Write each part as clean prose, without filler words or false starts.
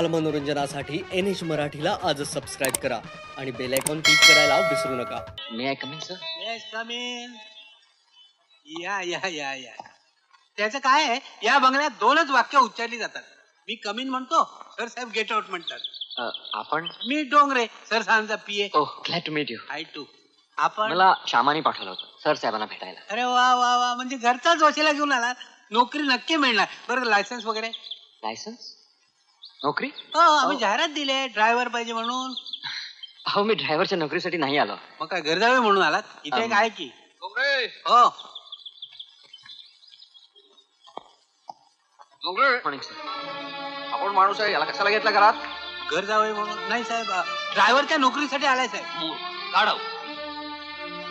मनोरंजनासाठी NH मराठीला आजच सबस्क्राईब करा आणि बेल आयकॉन क्लिक करायला विसरू नका. May I come in sir? Yes come in. या या या या. त्याचं काय आहे, या बंगल्यात दोनच वाक्य उच्चारली जातात. मी कम इन म्हणतो, सर साहेब गेट आउट म्हणतात. आपण? मी डोंगरे, सर साहेबांचा PA. Oh, glad to meet you. I too. आपण? मला श्यामाने पाठवलं होतं सर साहेबांना भेटायला. अरे वा वा वा, म्हणजे घरचाच वशिला घेऊन आला. नोकरी नक्की मिळणार. बरं, लायसन्स वगैरे? लायसन्स? नोकरी? हो, आम्ही जाहिरात दिले, ड्रायव्हर पाहिजे म्हणून. अहो, मी ड्रायव्हरच्या नोकरीसाठी नाही आलो. मग काय गरजावे म्हणून आलात? इथे काय की डोंगरे. हो. Dongre, morning sir. आपण माणूस आहे, याला कशाला घेतला घरात? घर जावे म्हणून नाही साहेब, ड्रायव्हरच्या नोकरीसाठी आलाय साहेब. गाढव.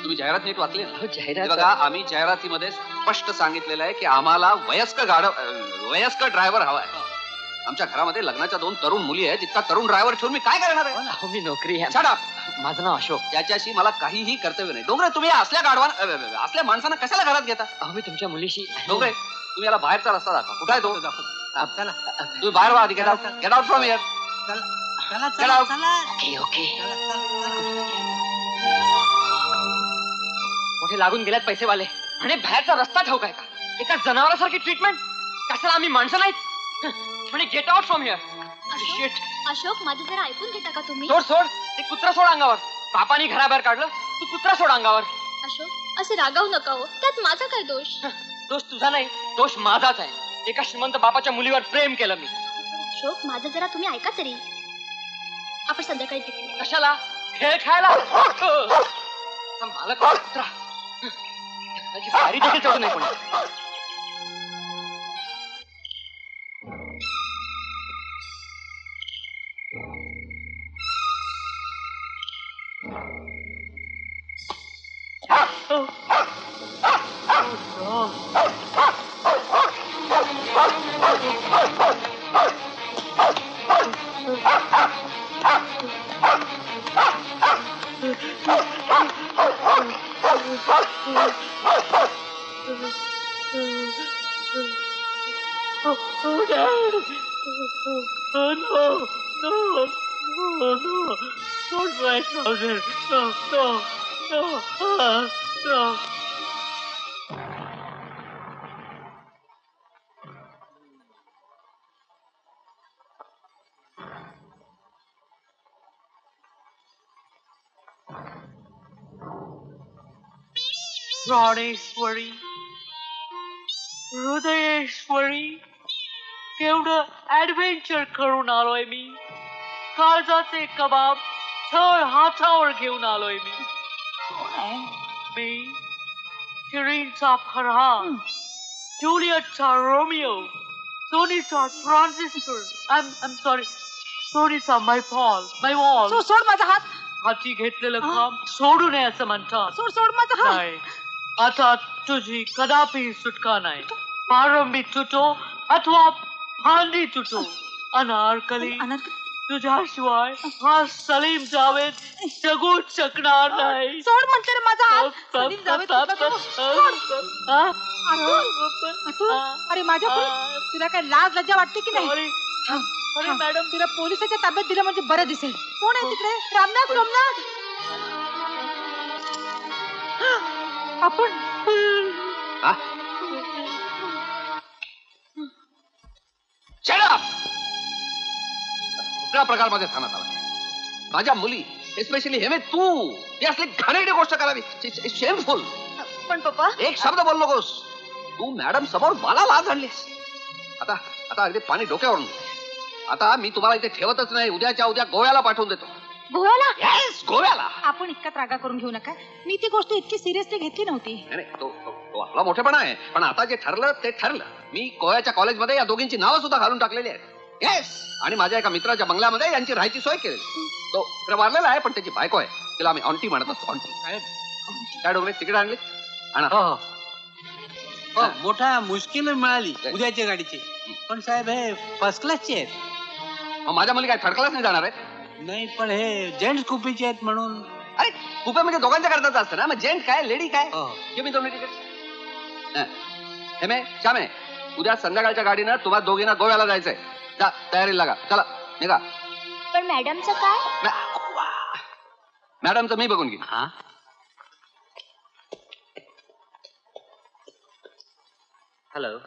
तुम्ही जाहिरात नीट वाचली ना? हो, जाहिरात. बघा, आम्ही जाहिरातीमध्ये स्पष्ट सांगितलेलं आहे की आम्हाला वयस्कर ड्रायव्हर हवाय. आमच्या घरामध्ये लग्नाच्या 2 तरुण मुली आहेत. इतका तरुण ड्रायव्हर ठेवून मी काय करणार आहे? अहो, मी नोकरी आहे. Shut up. माझं नाव अशोक. त्याच्याशी मला काहीही कर्तव्य नाही. डोंगरे, तुम्ही असल्या माणसांना कशाला घरात घेता? अहो, मी तुमच्या मुलीशी. डोंगरे, तुम्ही याला बाहेरचा रस्ता दाखवा. कुठे आहे तो? चला तुम्ही बाहेर व्हा आधी. Get out from here. चला चला Get चला out. चला. Okay okay. चला, चला, चला. मोठे लागून गेल्यात पैसेवाले. आणि बाहेरचा रस्ता ठाऊक आहे का? एका जनावरासारखी ट्रीटमेंट. कशाला आम्ही माणसं नाहीत? म्हणे get out from here. Shit. Ashok, माझं जरा ऐकून घेता का तुम्ही? सोड. ते कुत्रा सोड अंगावर. बापानी घराबाहेर काढलं, तू कुत्रा सोड अंगावर. अशोक, असे रागावू नका हो. त्यात माझा काय दोष? दोष तुझा नाही, दोष माझाच आहे. एका श्रीमंत बापाच्या मुलीवर प्रेम केलं मी. अशोक, माझं जरा तुम्ही ऐका तरी. आपण संध्याकाळी भेटू. कशाला? खेळ खायला? मला कुत्रा त्याची बारी देखील चढू नाही कोणी. प्राणेश्वरी, हृदयेश्वरी, केवढं ऍडव्हेंचर करून आलोय मी. काळजाचे कबाब थळ हातावर घेऊन आलोय मी. मी शिरीनचा फरहान, जुलियटचा रोमिओ, सोनीचा ट्रान्झिस्टर, I'm sorry, सोनीचा माय वॉल. सोड माझा हात. हाती घेतलेलं काम सोडू नये असं म्हणतात. सोड माझा हात. नाही, आता तुझी कदापि सुटका नाही. पारंबी तुटो अथवा फांदी तुटो, अनारकली तुझ्याशिवाय हा सलीम जावेद जगू शकणार नाही. सोड म्हणते रे माझा हात. सलीम जावेद अरे माझ्या तुला काय लाज लज्जा वाटते की नाही? अरे मॅडम, तुला पोलिसाच्या ताब्यात दिलं म्हणजे बरं दिसेल. कोण आहे तिकडे? रामनाथ. आपण कुठल्या प्रकार मध्ये ठाण्यात आला? माझ्या मुली, एस्पेशली हेमे तू, ही असली घाणेरडी गोष्ट करावी. शेमफुल. पण पप्पा, एक शब्द बोल नकोस. तू मॅडम समोर मला लाज आणलीस. आता अगदी पाणी डोक्यावरून. आता मी तुम्हाला इथे ठेवतच नाही. उद्याच्या उद्या गोव्याला पाठवून देतो. गोव्याला? येस, गोव्याला. आपण इतका त्रागा करून घेऊ नका. मी ती गोष्ट इतकी सिरियसली घेतली नव्हती. नाही, तो आपला मोठेपणा आहे. पण आता जे ठरलं ते ठरलं. मी गोव्याच्या कॉलेजमध्ये या दोघींची नावं सुद्धा घालून टाकलेली आहेत. येस. आणि माझ्या एका मित्राच्या बंगल्यामध्ये यांची राहायची सोय केली. तो इकडे वारलेला आहे, पण त्याची बायको आहे. तिला आम्ही ऑंटी म्हणत असतो. ऑंटी. काय डोंगरे, तिकीट आणली? आणा. मोठा मुश्किल मिळाली उद्याच्या गाडीची. पण साहेब, हे फर्स्ट क्लासचे आहेत. माझ्या मुली काय थर्ड क्लास नाही जाणार आहेत? नाही, पण हे जेंट्स कुपीचे आहेत म्हणून. अरे, कुपे म्हणजे दोघांच्या करताच असतं ना. मग जेंट काय, लेडी काय? घे मी दोन्ही तिकीट. हेमे, श्यामे, उद्या संध्याकाळच्या गाडीनं तुम्हाला दोघींना गोव्याला जायचंय. जा, तयारीला लागा. चला. निघा. पण मॅडमचं काय? मॅडमचं मी बघून घेईन. हा हॅलो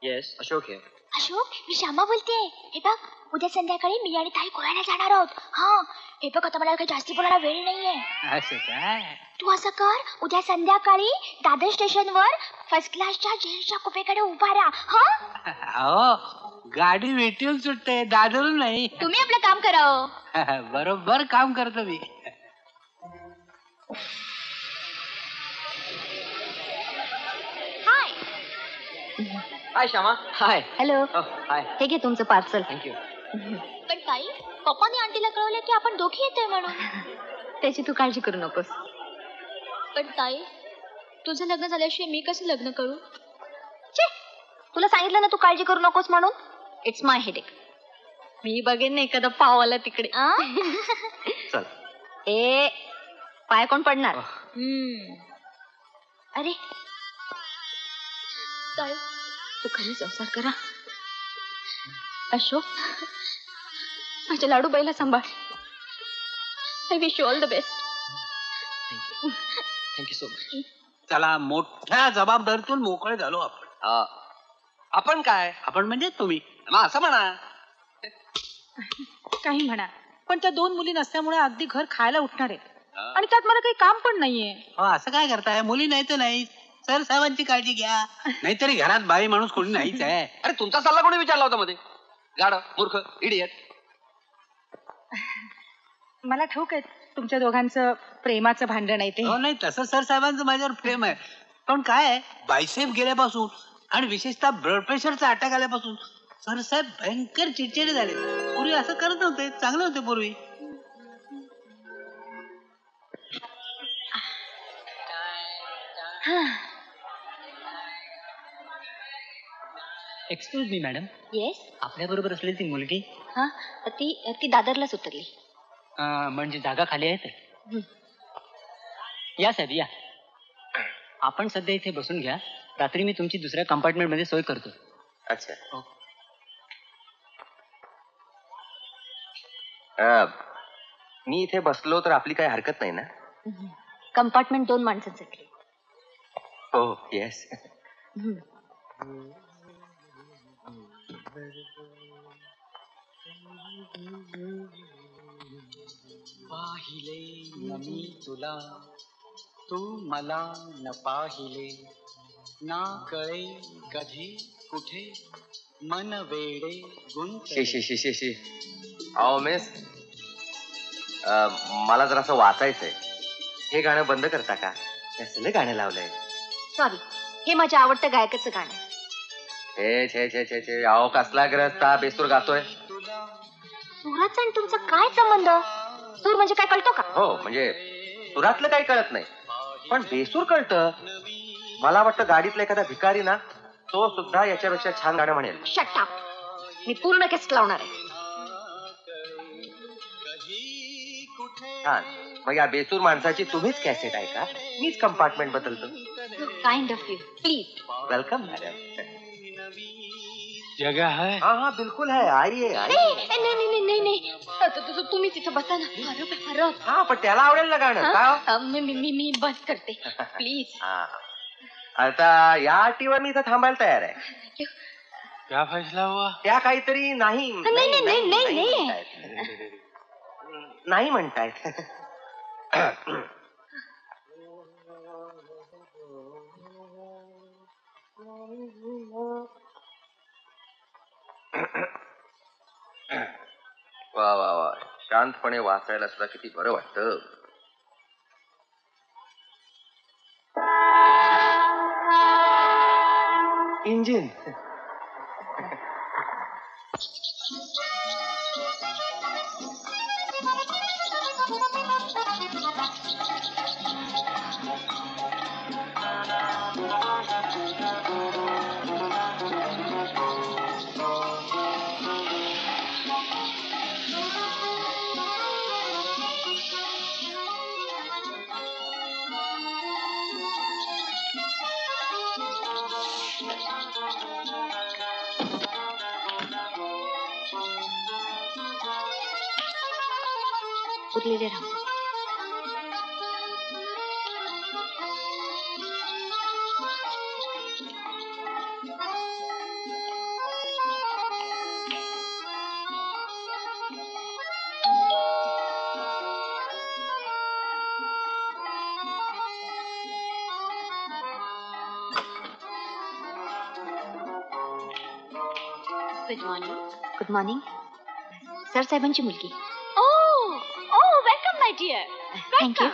येस अशोक आहे. अशोक, मी श्यामा बोलते. हे बघ, उद्या संध्याकाळी मी आणि ताई गोव्याला जाणार आहोत. हा, हे बघ, आता मला काही जास्ती बोलायला वेळ नाहीये. असं काय तू असं कर, उद्या संध्याकाळी दादर स्टेशनवर फर्स्ट क्लासच्या जेलच्या कुपेकडे उभा राहा. हा, अहो गाडी वेटीवर सुटते दादरून नाही. तुम्ही आपलं काम करा हो. बरोबर काम करतो मी. हाय. हाय श्यामा. हाय. हॅलो. हाय. हे घे तुमचं पार्सल. थँक्यू. पण ताई, पप्पाने आंटीला कळवलं की आपण दोघी येतोय म्हणून. त्याची तू काळजी करू नकोस. पण ताई, तुझं लग्न झाल्याशिवाय मी कसं लग्न करू? छे, तुला सांगितलं ना तू काळजी करू नकोस म्हणून. It's my headache. मी बघेन ना एखादा पावाला तिकडे. चल. ए, पाय कोण पडणार? अरे ताई, तू खरी संसार करा. अशोक, माझ्या लाडू बाईला सांभाळ. I wish you all the best. Thank you so much. चला, मोठ्या जबाबदारीतून मोकळे झालो आपण. आपण काय? आपण म्हणजे तुम्ही. मग असं म्हणा. काही म्हणा, पण त्या 2 मुली नसल्यामुळे अगदी घर खायला उठणार आहेत. आणि त्यात मला काही काम पण नाहीये. हो, असं काय करताय? मुली नाही तर नाही. सर साहेबांची काळजी घ्या. नाहीतरी घरात बाई माणूस कोणी नाहीच आहे. अरे तुमचा सल्ला कोणी विचारला होता मध्ये? गाड, मूर्ख, इडियट. मला ठाऊक आहे तुमच्या दोघांचं प्रेमाचं भांडण आहे ते. हो, नाही तसं सर साहेबांचं माझ्यावर प्रेम आहे. पण काय आहे, बायसेप गेल्यापासून आणि विशेषतः ब्लड प्रेशरचा अटॅक आल्यापासून सर साहेब भयंकर चिडचिडे झाले. पूर्वी असं करत नव्हते, चांगले होते पूर्वी. Excuse me madam, yes. आपल्या बरोबर असलेली ती मुलगी हा, ती दादरलाच उतरली. म्हणजे जागा खाली आहे तर या साहेब या. आपण सध्या इथे बसून घ्या. रात्री मी तुमची दुसऱ्या कंपार्टमेंट मध्ये सोय करतो. अच्छा. मी इथे बसलो तर आपली काही हरकत नाही ना? कंपार्टमेंट 2 माणसांसाठी. हो येस. पाहिले न मी तुला, तू मला न पाहिले, ना कळे कधी कुठे, मन वेडे गुंतले. शी. अहो मिस, मला जर असं वाचायचंय. हे गाणं बंद करता का? कसलं गाणं लावलंय? सॉरी, हे माझ्या आवडत्या गायकाचं गाणं आहे. छे. अहो कसला ग्रस्ता बेसूर गातोय. सुराचा आणि तुमचा काय संबंध? सूर म्हणजे काय कळतो का? हो, म्हणजे सुरातलं काही कळत नाही, पण बेसूर कळतं. मला वाटतं गाडीतला एखादा भिकारी ना, तो सुद्धा याच्यापेक्षा छान गाणं म्हणेल. Shut up. मी पूर्ण केस्ट लावणार आहे. छान. मग या बेसूर माणसाची तुम्हीच कॅसेट आहे का? मीच कंपार्टमेंट बदलतो. Kind of you. Please. Welcome madam. जगह है. हाँ बिल्कुल है. आइए. नाही. तुम्ही तिथं बसा ना. परत. हा, पण त्याला आवडेल ना गाणं का? मी बंद करते प्लीज. आता या अटीवर मी इथं थांबायला तयार आहे. क्या फैसला हुआ? त्या काहीतरी नाही नाही म्हणतायत. वा. शांतपणे वाचायला सुद्धा किती बरं वाटतं. इंजिन. उरलेले राहू. Good morning. Good morning. Sir साहेबांची मुलगी. Welcome my dear. Thank you.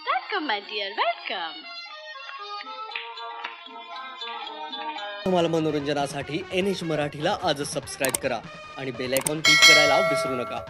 Welcome my dear. Welcome. तुम्हाला मनोरंजनासाठी NH मराठीला आजच सबस्क्राईब करा आणि बेल आयकॉन क्लिक करायला विसरू नका.